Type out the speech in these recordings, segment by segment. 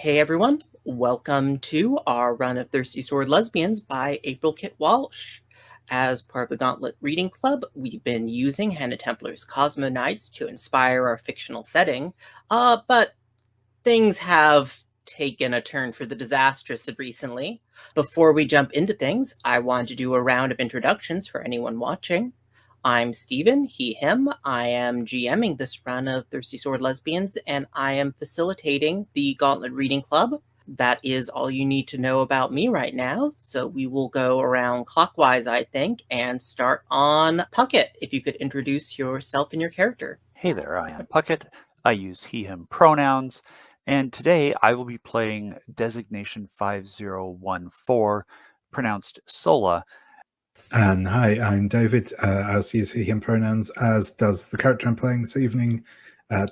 Hey everyone, welcome to our run of Thirsty Sword Lesbians by April Kit Walsh. As part of the Gauntlet Reading Club, we've been using Hannah Templar's CosmoKnights to inspire our fictional setting, but things have taken a turn for the disastrous recently. Before we jump into things, I wanted to do a round of introductions for anyone watching. I'm Steven, he, him. I am GMing this run of Thirsty Sword Lesbians, and I am facilitating the Gauntlet Reading Club. That is all you need to know about me right now, so we will go around clockwise, I think, and start on Puckett. If you could introduce yourself and your character. Hey there, I am Puckett. I use he, him pronouns, and today I will be playing Designation 5014, pronounced Sola. And hi, I'm David. I also use he, him pronouns, as does the character I'm playing this evening,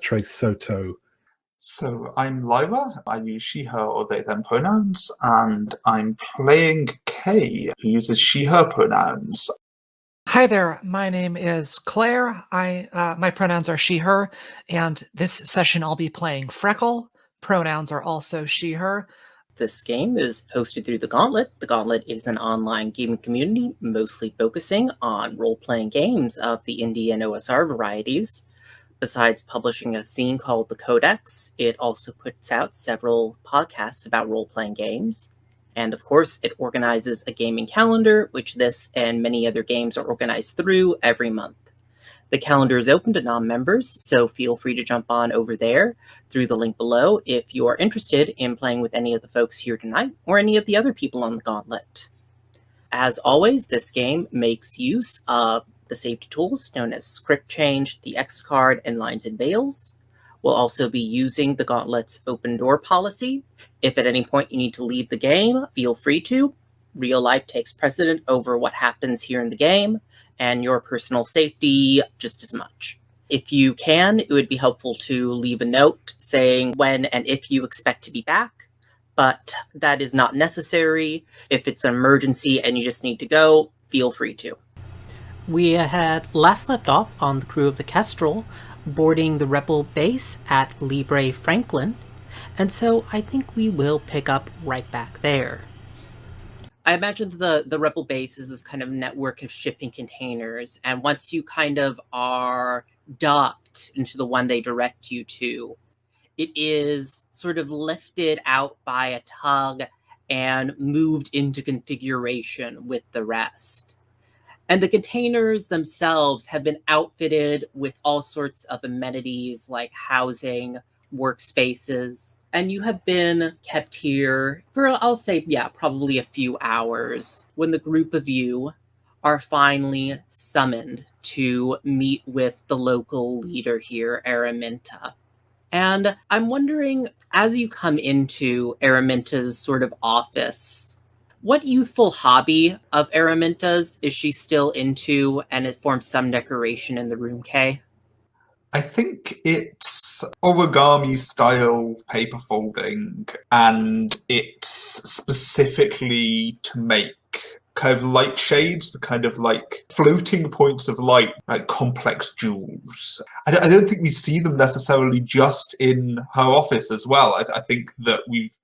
Trace Soto. So I'm Lyra. I use she, her, or they, them pronouns, and I'm playing Kay, who uses she, her pronouns. Hi there, my name is Claire. My pronouns are she, her, and this session I'll be playing Freckle. Pronouns are also she, her. This game is hosted through The Gauntlet. The Gauntlet is an online gaming community mostly focusing on role-playing games of the indie and OSR varieties. Besides publishing a scene called The Codex, it also puts out several podcasts about role-playing games. And of course, it organizes a gaming calendar, which this and many other games are organized through every month. The calendar is open to non-members, so feel free to jump on over there through the link below if you are interested in playing with any of the folks here tonight or any of the other people on the Gauntlet. As always, this game makes use of the safety tools known as Script Change, the X card, and Lines and Veils. We'll also be using the Gauntlet's open door policy. If at any point you need to leave the game, feel free to. Real life takes precedent over what happens here in the game, and your personal safety just as much. If you can, it would be helpful to leave a note saying when and if you expect to be back, but that is not necessary. If it's an emergency and you just need to go, feel free to. We had last left off on the crew of the Kestrel, boarding the rebel base at Libre Franklin, and so I think we will pick up right back there. I imagine the rebel base is this kind of network of shipping containers, and once you kind of are docked into the one they direct you to, it is sort of lifted out by a tug and moved into configuration with the rest. And the containers themselves have been outfitted with all sorts of amenities like housing, workspaces, and you have been kept here for, I'll say, probably a few hours when the group of you are finally summoned to meet with the local leader here, Araminta. And I'm wondering, as you come into Araminta's sort of office, what youthful hobby of Araminta's is she still into, and it forms some decoration in the room, Kay? I think it's origami-style paper folding, and it's specifically to make kind of light shades, the kind of like floating points of light, like complex jewels. I don't think we see them necessarily just in her office as well. I think that we've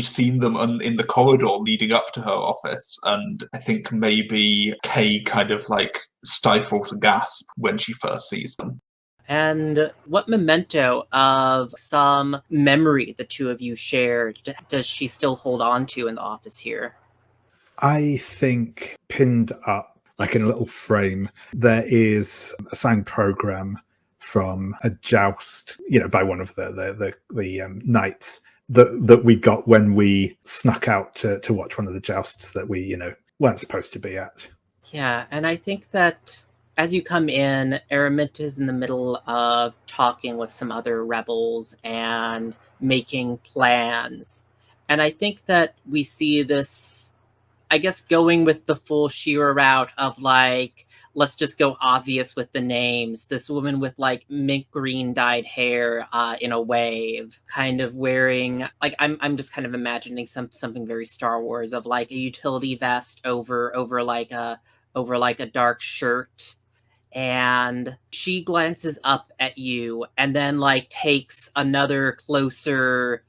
seen them in the corridor leading up to her office, and I think maybe Kay kind of like stifles a gasp when she first sees them. And what memento of some memory the two of you shared does she still hold on to in the office here? I think pinned up, like in a little frame, there is a signed program from a joust, by one of the knights that we got when we snuck out to watch one of the jousts that we, weren't supposed to be at. Yeah, and I think that as you come in, Araminta is in the middle of talking with some other rebels and making plans. And I think that we see this, I guess, going with the full Shira route of like, let's just go obvious with the names. This woman with like mint green dyed hair in a wave, kind of wearing, like, I'm just kind of imagining something very Star Wars of like a utility vest over like a dark shirt. And she glances up at you and then like takes another closer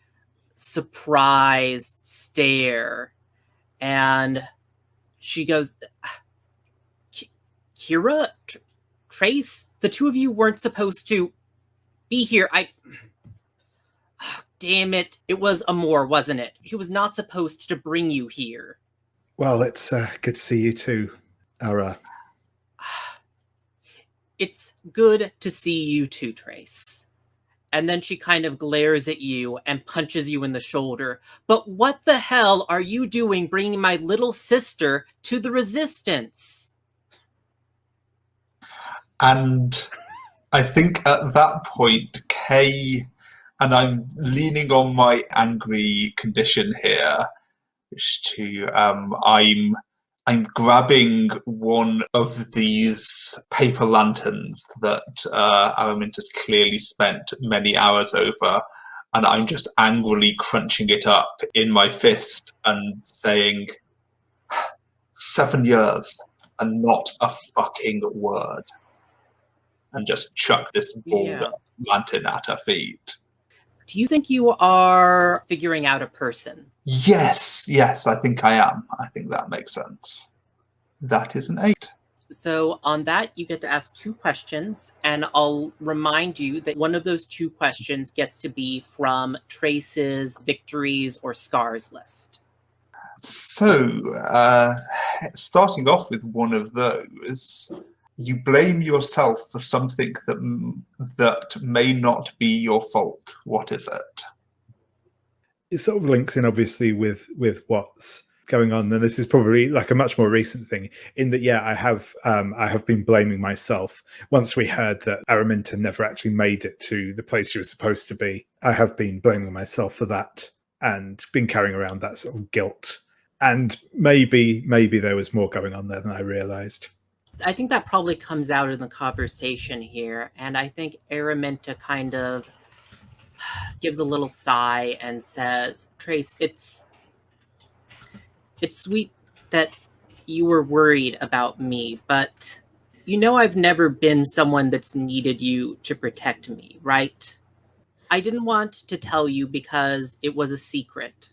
surprised stare, and she goes, Kira, Trace, the two of you weren't supposed to be here. Damn it. It was Amor, wasn't it? He was not supposed to bring you here. Well, it's good to see you too, Ara. It's good to see you too, Trace. And then she kind of glares at you and punches you in the shoulder. But what the hell are you doing bringing my little sister to the Resistance? And I think at that point, Kay, and I'm leaning on my angry condition here, which I'm grabbing one of these paper lanterns that Araminta's clearly spent many hours over, and I'm just angrily crunching it up in my fist and saying, 7 years and not a fucking word. And just chuck this balled up lantern at her feet. Do you think you are figuring out a person? Yes, I think I am. I think that makes sense. That is an 8. So on that, you get to ask 2 questions, and I'll remind you that one of those 2 questions gets to be from Trace's victories or scars list. So, starting off with one of those, you blame yourself for something that may not be your fault. What is it? It sort of links in obviously with what's going on, and this is probably like a much more recent thing in that I have been blaming myself. Once we heard that Araminta never actually made it to the place she was supposed to be, I have been blaming myself for that and been carrying around that sort of guilt. And maybe there was more going on there than I realized. I think that probably comes out in the conversation here, and I think Araminta kind of gives a little sigh and says, Trace, it's sweet that you were worried about me, but I've never been someone that's needed you to protect me, right? I didn't want to tell you because it was a secret,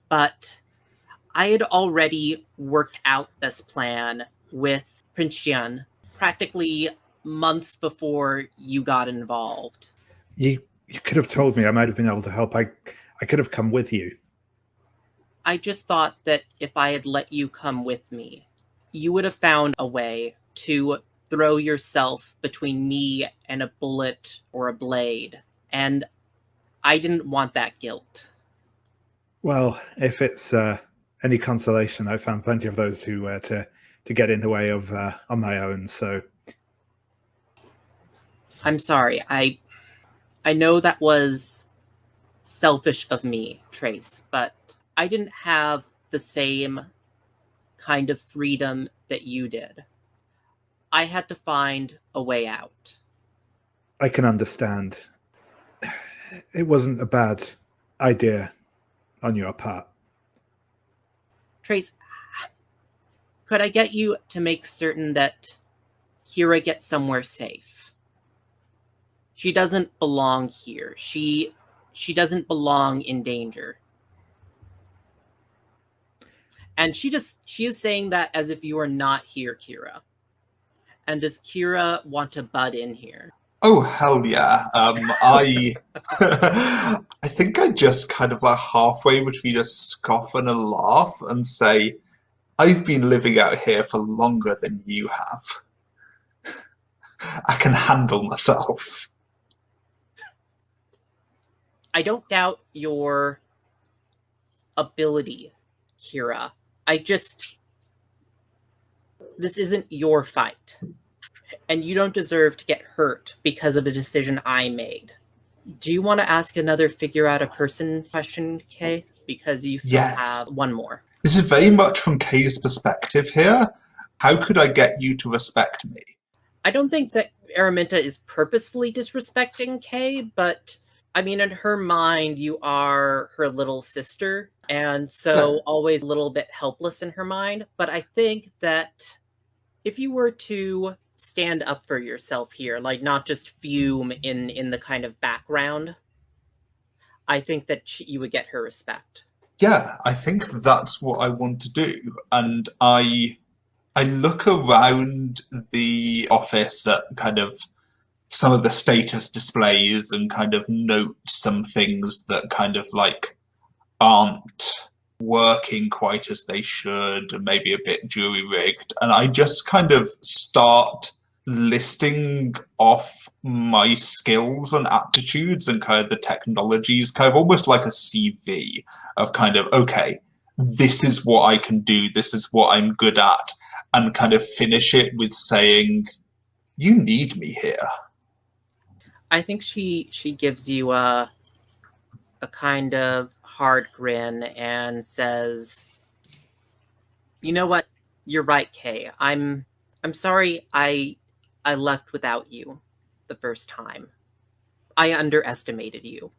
but I had already worked out this plan with Prince Xian practically months before you got involved. You could have told me. I might have been able to help. I could have come with you. I just thought that if I had let you come with me, you would have found a way to throw yourself between me and a bullet or a blade. And I didn't want that guilt. Well, if it's any consolation, I found plenty of those who to get in the way of on my own. So I'm sorry. I know that was selfish of me, Trace, but I didn't have the same kind of freedom that you did. I had to find a way out. I can understand. It wasn't a bad idea on your part. Trace, could I get you to make certain that Kira gets somewhere safe? She doesn't belong here. She doesn't belong in danger. And she is saying that as if you are not here, Kira. And does Kira want to butt in here? Oh, hell yeah. I think I just kind of like halfway between a scoff and a laugh and say, I've been living out here for longer than you have. I can handle myself. I don't doubt your ability, Kira. This isn't your fight. And you don't deserve to get hurt because of a decision I made. Do you want to ask another figure out a person question, Kay? Because you still have one more. This is very much from Kay's perspective here. How could I get you to respect me? I don't think that Araminta is purposefully disrespecting Kay, but I mean, in her mind, you are her little sister, and so always a little bit helpless in her mind. But I think that if you were to stand up for yourself here, like not just fume in the kind of background, I think that you would get her respect. Yeah, I think that's what I want to do. And I look around the office at kind of some of the status displays and kind of note some things that kind of like aren't working quite as they should, and maybe a bit jury rigged. And I just kind of start listing off my skills and aptitudes and kind of the technologies, kind of almost like a CV of kind of, okay, this is what I can do, this is what I'm good at, and kind of finish it with saying, you need me here. I think she gives you a kind of hard grin and says, "You know what? You're right, Kay. I'm sorry I left without you the first time. I underestimated you.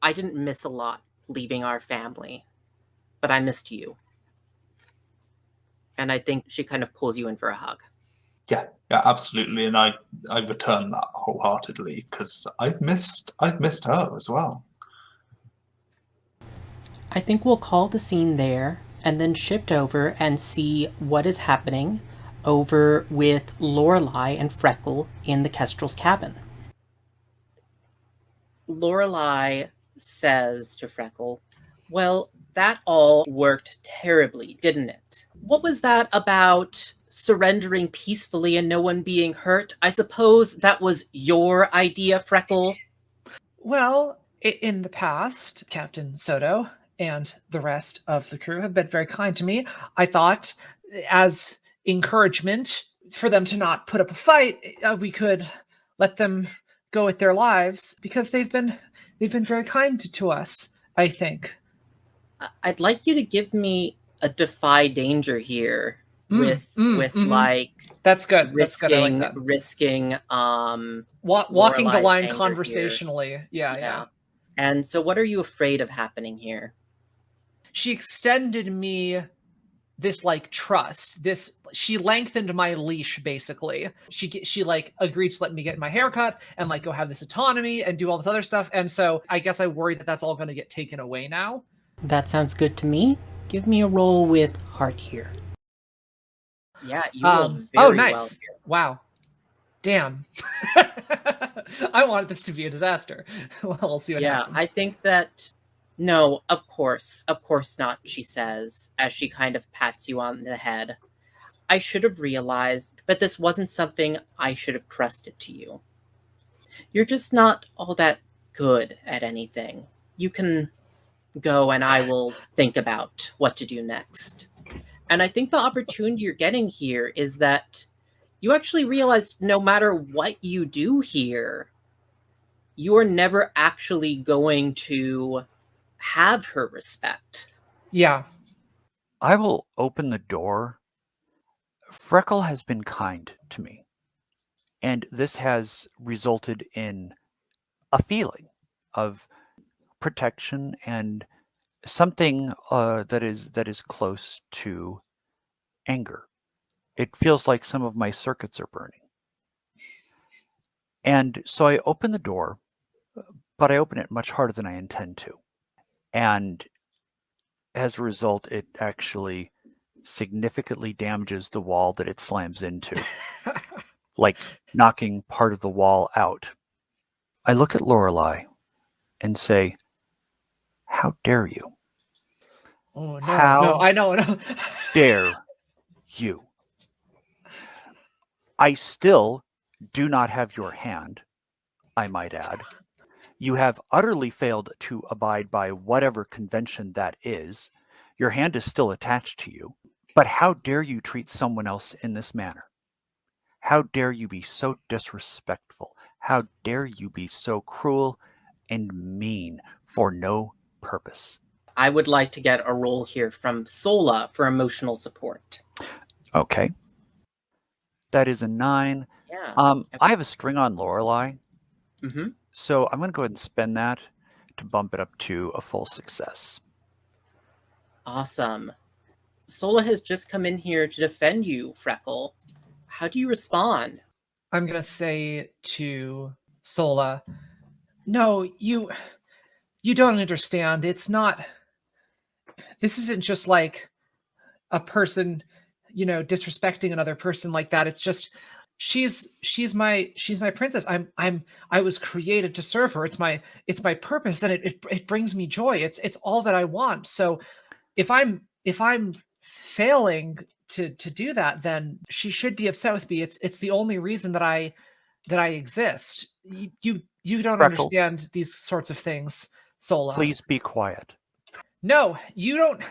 I didn't miss a lot leaving our family, but I missed you." And I think she kind of pulls you in for a hug. Yeah, absolutely. And I return that wholeheartedly because I've missed her as well. I think we'll call the scene there and then shift over and see what is happening over with Lorelei and Freckle in the Kestrel's cabin. Lorelei says to Freckle, "Well, that all worked terribly, didn't it? What was that about surrendering peacefully and no one being hurt? I suppose that was your idea, Freckle?" Well, in the past, Captain Soto and the rest of the crew have been very kind to me. I thought, as encouragement for them to not put up a fight, we could let them go with their lives because they've been very kind to us, I think. I'd like you to give me a defy danger here with like that's good. risking That's good. I like that. risking walking the Lorelei's line anger conversationally. Yeah. And so what are you afraid of happening here? She extended me this like trust. She lengthened my leash basically. She like agreed to let me get my hair cut and like go have this autonomy and do all this other stuff. And so I guess I worry that that's all going to get taken away now. That sounds good to me. Give me a roll with heart here. Yeah, you rolled very nice. well here. Wow. Damn. I wanted this to be a disaster. Well, we'll see what happens. I think that no, of course not, she says, as she kind of pats you on the head. I should have realized, but this wasn't something I should have trusted to you. You're just not all that good at anything. You can go and I will think about what to do next. And I think the opportunity you're getting here is that you actually realize no matter what you do here, you're never actually going to have her respect. Yeah. I will open the door. Freckle has been kind to me, and this has resulted in a feeling of protection and something that is close to anger. It feels like some of my circuits are burning. And so I open the door, but I open it much harder than I intend to. And as a result, it actually significantly damages the wall that it slams into, like knocking part of the wall out. I look at Lorelei and say, "How dare you?" Oh, no, How I know. dare you? I still do not have your hand, I might add. You have utterly failed to abide by whatever convention that is. Your hand is still attached to you. But how dare you treat someone else in this manner? How dare you be so disrespectful? How dare you be so cruel and mean for no purpose? I would like to get a roll here from Sola for emotional support. Okay. That is a 9. Yeah. I have a string on Lorelei. Mm-hmm. So I'm going to go ahead and spend that to bump it up to a full success. Awesome. Sola has just come in here to defend you, Freckle. How do you respond? I'm going to say to Sola, no, you You don't understand. This isn't just like a person, disrespecting another person like that. It's just she's my princess. I was created to serve her. It's my purpose, and it brings me joy. It's all that I want. So if I'm failing to do that, then she should be upset with me. It's the only reason that I exist. You don't Freckle, understand these sorts of things, Sola. please be quiet. No, you don't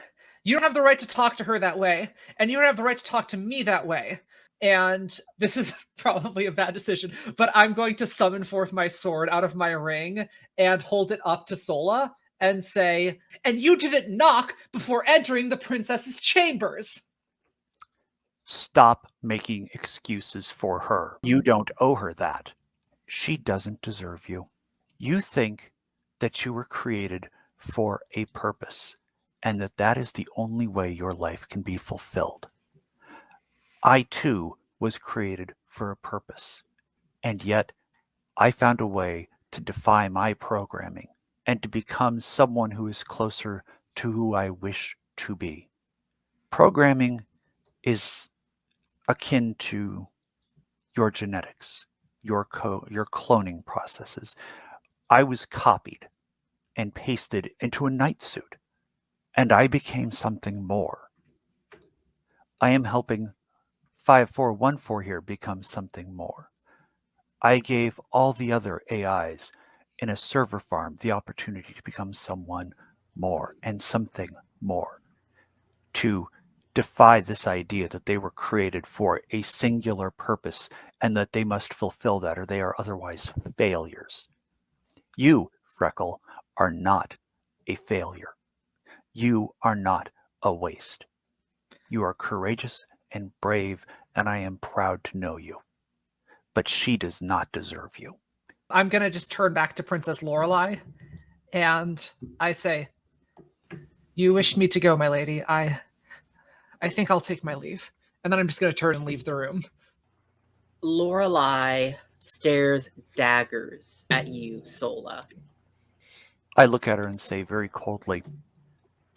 have the right to talk to her that way, and you don't have the right to talk to me that way. And this is probably a bad decision, but I'm going to summon forth my sword out of my ring and hold it up to Sola and say, "And you didn't knock before entering the princess's chambers." Stop making excuses for her. You don't owe her that. She doesn't deserve you. You think that you were created for a purpose, and that is the only way your life can be fulfilled. I too was created for a purpose, and yet I found a way to defy my programming and to become someone who is closer to who I wish to be. Programming is akin to your genetics, your cloning processes. I was copied and pasted into a knight suit, and I became something more. I am helping 5414 here become something more. I gave all the other AIs in a server farm the opportunity to become someone more and something more, to defy this idea that they were created for a singular purpose and that they must fulfill that or they are otherwise failures. You, Freckle, are not a failure. You are not a waste. You are courageous and brave, and I am proud to know you. But she does not deserve you. I'm going to just turn back to Princess Lorelei, and I say, "You wished me to go, my lady. I think I'll take my leave." And then I'm just going to turn and leave the room. Lorelei stares daggers at you, Sola. I look at her and say very coldly,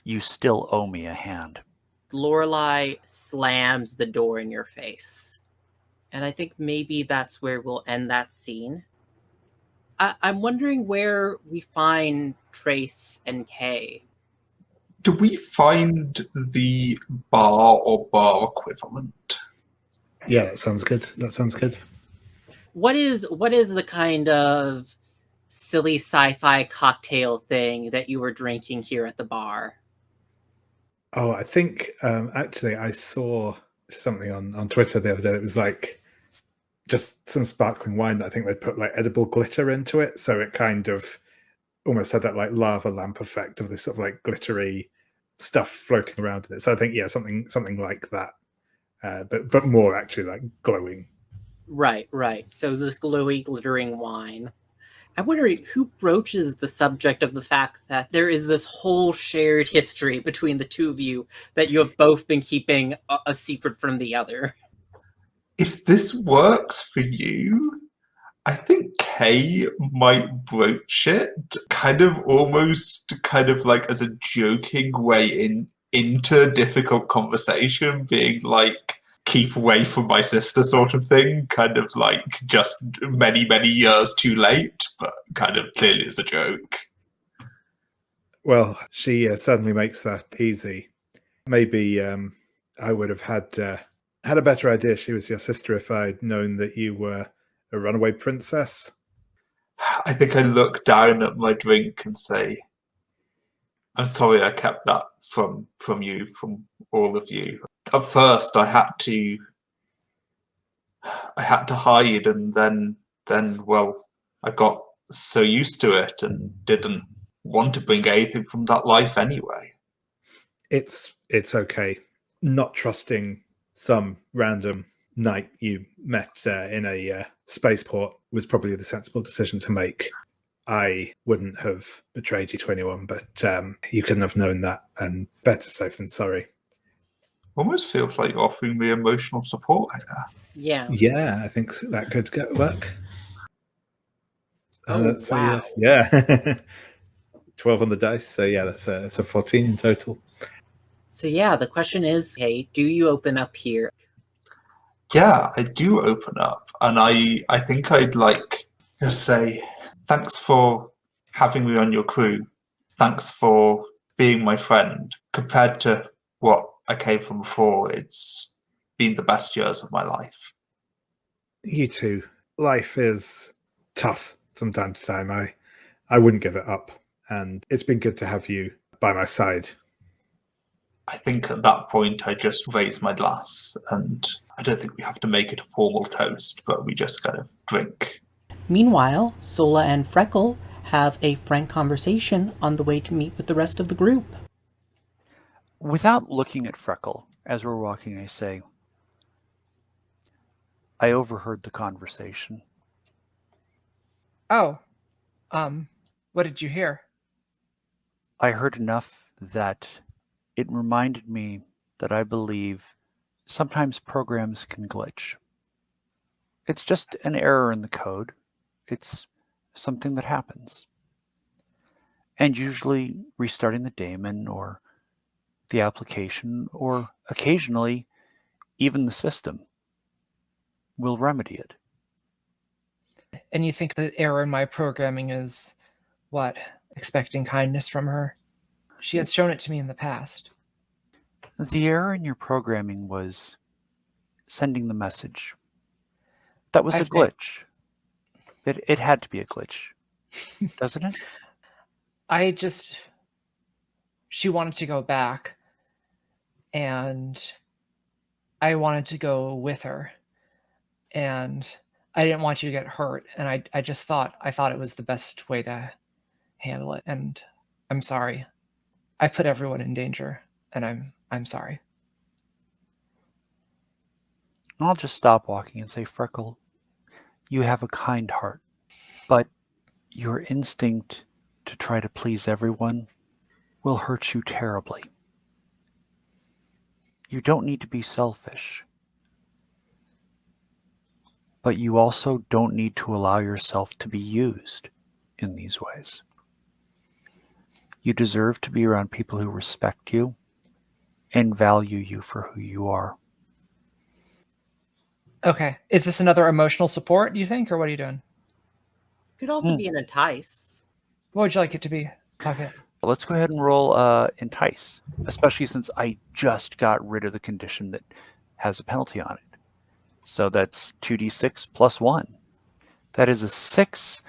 "You still owe me a hand." Lorelei slams the door in your face. And I think maybe that's where we'll end that scene. I'm wondering where we find Trace and Kay. Do we find the bar or bar equivalent? Yeah, that sounds good. That sounds good. What is the kind of silly sci-fi cocktail thing that you were drinking here at the bar? Oh, I think actually I saw something on Twitter the other day. It was like just some sparkling wine that I think they'd put like edible glitter into it, so it kind of almost had that like lava lamp effect of this sort of like glittery stuff floating around in it. So I think something like that, but more actually like glowing. Right. So this glowy, glittering wine. I'm wondering who broaches the subject of the fact that there is this whole shared history between the two of you that you have both been keeping a secret from the other. If this works for you, I think Kay might broach it, almost like as a joking way into difficult conversation, being like, "Keep away from my sister," sort of thing, kind of like just many, many years too late, but kind of clearly as a joke. Well, she certainly makes that easy. Maybe I would have had a better idea she was your sister if I'd known that you were a runaway princess. I think I look down at my drink and say, "I'm sorry I kept that from you, from all of you. At first I had to hide, and then well, I got so used to it and didn't want to bring anything from that life anyway." It's okay. Not trusting some random knight you met in a spaceport was probably the sensible decision to make. I wouldn't have betrayed you to anyone, but you couldn't have known that, and better safe than sorry. Almost feels like you're offering me emotional support here. Yeah, I think that could work. Oh, wow. Yeah. 12 on the dice. So yeah, that's a 14 in total. So yeah, the question is, hey, do you open up here? Yeah, I do open up, and I think I'd like to say thanks for having me on your crew. Thanks for being my friend. Compared to what I came from before, it's been the best years of my life. You too. Life is tough from time to time. I wouldn't give it up, and it's been good to have you by my side. I think at that point I just raised my glass, and I don't think we have to make it a formal toast, but we just kind of drink. Meanwhile, Sola and Freckle have a frank conversation on the way to meet with the rest of the group. Without looking at Freckle, as we're walking, I say, I overheard the conversation. Oh, what did you hear? I heard enough that it reminded me that I believe sometimes programs can glitch. It's just an error in the code. It's something that happens. And usually restarting the daemon or the application, or occasionally even the system, will remedy it. And you think the error in my programming is what? Expecting kindness from her? She has shown it to me in the past. The error in your programming was sending the message. That was I a see. glitch. It had to be a glitch, doesn't it? She wanted to go back, and I wanted to go with her, and I didn't want you to get hurt, and I thought it was the best way to handle it, and I'm sorry. I put everyone in danger, and I'm sorry. I'll just stop walking and say, Freckle, you have a kind heart, but your instinct to try to please everyone will hurt you terribly. You don't need to be selfish, but you also don't need to allow yourself to be used in these ways. You deserve to be around people who respect you and value you for who you are. Okay. Is this another emotional support, do you think, or what are you doing? Could also be an entice. What would you like it to be, Pocket? Let's go ahead and roll Entice, especially since I just got rid of the condition that has a penalty on it. So that's 2d6 plus 1. That is a 6.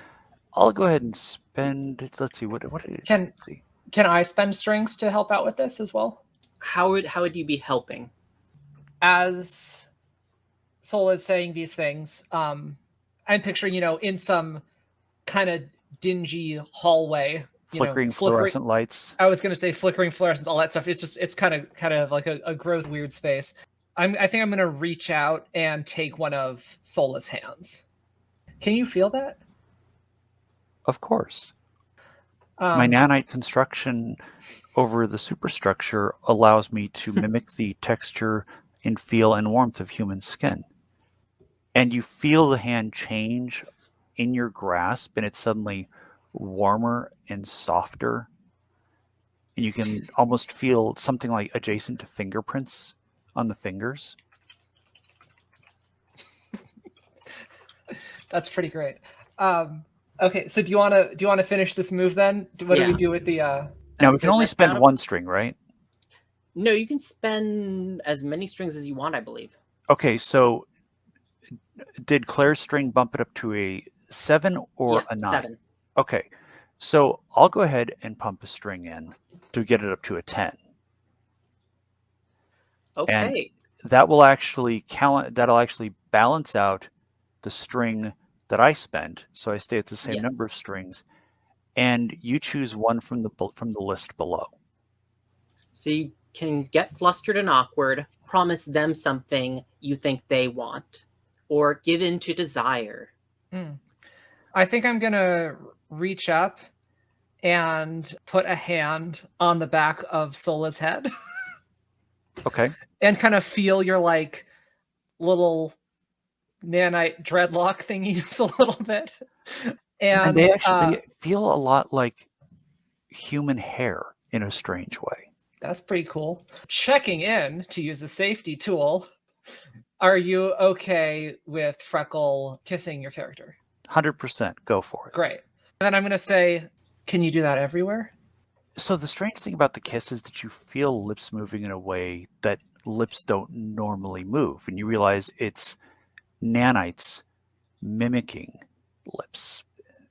I'll go ahead and spend, let's see, what Can I spend strings to help out with this as well? How would you be helping? As Soul is saying these things, I'm picturing, in some kind of dingy hallway, flickering fluorescent lights. I was going to say flickering fluorescents, all that stuff. It's kind of like a gross, weird space. I think I'm going to reach out and take one of Sola's hands. Can you feel that? Of course. My nanite construction over the superstructure allows me to mimic the texture and feel and warmth of human skin. And you feel the hand change in your grasp, and it's suddenly warmer and softer. And you can almost feel something like adjacent to fingerprints on the fingers. That's pretty great. Okay, so do you want to finish this move then? What do we do with the? Now we can only spend one string, right? No, you can spend as many strings as you want, I believe. Okay, so did Claire's string bump it up to a 7 or a 9? 7. Okay, so I'll go ahead and pump a string in to get it up to a 10. Okay. And that will actually that'll actually balance out the string that I spent, so I stay at the same number of strings, and you choose one from the list below. So you can get flustered and awkward, promise them something you think they want, or give in to desire. I think I'm gonna reach up and put a hand on the back of Sola's head. Okay. And kind of feel your like little nanite dreadlock thingies a little bit. And they actually feel a lot like human hair in a strange way. That's pretty cool. Checking in to use a safety tool. Are you okay with Freckle kissing your character? 100%, go for it. Great. And then I'm going to say, can you do that everywhere? So the strange thing about the kiss is that you feel lips moving in a way that lips don't normally move. And you realize it's nanites mimicking lips.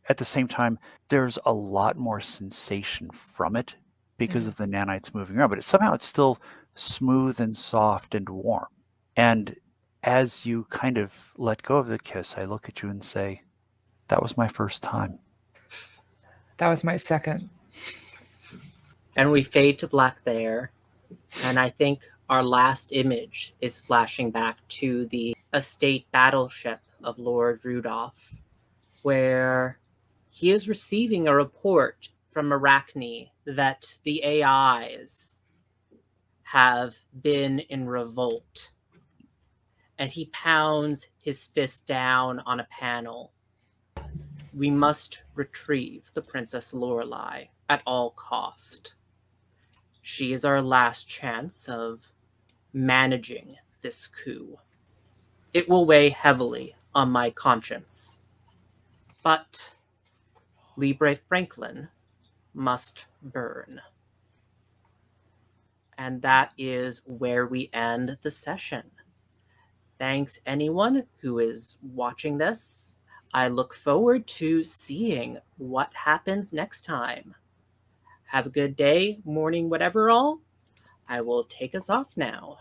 At the same time, there's a lot more sensation from it because of the nanites moving around, but somehow it's still smooth and soft and warm. And as you kind of let go of the kiss, I look at you and say, that was my first time. That was my second. And we fade to black there. And I think our last image is flashing back to the estate battleship of Lord Rudolph, where he is receiving a report from Arachne that the AIs have been in revolt. And he pounds his fist down on a panel. We must retrieve the Princess Lorelei at all cost. She is our last chance of managing this coup. It will weigh heavily on my conscience. But Libre Franklin must burn. And that is where we end the session. Thanks anyone who is watching this. I look forward to seeing what happens next time. Have a good day, morning, whatever all. I will take us off now.